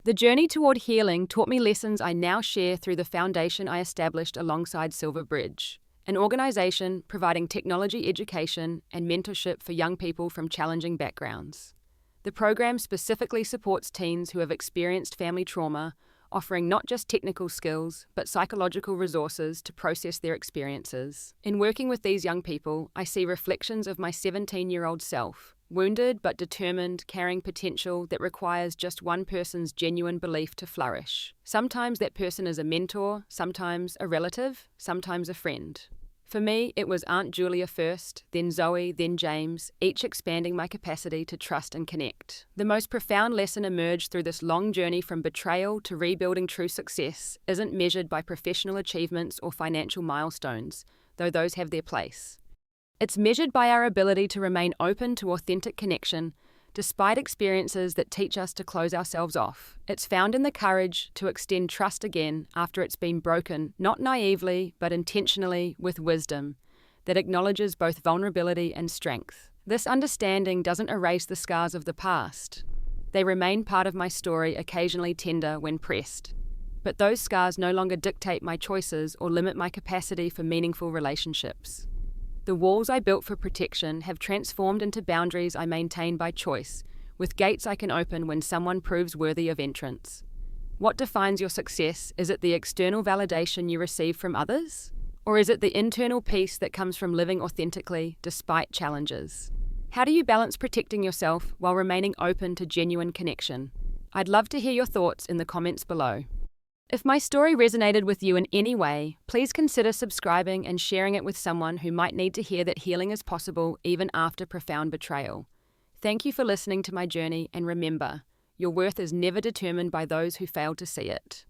The journey toward healing taught me lessons I now share through the foundation I established alongside Silver Bridge, an organization providing technology education and mentorship for young people from challenging backgrounds. The program specifically supports teens who have experienced family trauma, offering not just technical skills, but psychological resources to process their experiences. In working with these young people, I see reflections of my 17-year-old self, wounded but determined, carrying potential that requires just one person's genuine belief to flourish. Sometimes that person is a mentor, sometimes a relative, sometimes a friend. For me, it was Aunt Julia first, then Zoe, then James, each expanding my capacity to trust and connect. The most profound lesson emerged through this long journey from betrayal to rebuilding true success isn't measured by professional achievements or financial milestones, though those have their place. It's measured by our ability to remain open to authentic connection, despite experiences that teach us to close ourselves off. It's found in the courage to extend trust again after it's been broken, not naively, but intentionally with wisdom, that acknowledges both vulnerability and strength. This understanding doesn't erase the scars of the past. They remain part of my story, occasionally tender when pressed. But those scars no longer dictate my choices or limit my capacity for meaningful relationships. The walls I built for protection have transformed into boundaries I maintain by choice, with gates I can open when someone proves worthy of entrance. What defines your success? Is it the external validation you receive from others? Or is it the internal peace that comes from living authentically despite challenges? How do you balance protecting yourself while remaining open to genuine connection? I'd love to hear your thoughts in the comments below. If my story resonated with you in any way, please consider subscribing and sharing it with someone who might need to hear that healing is possible even after profound betrayal. Thank you for listening to my journey, and remember, your worth is never determined by those who fail to see it.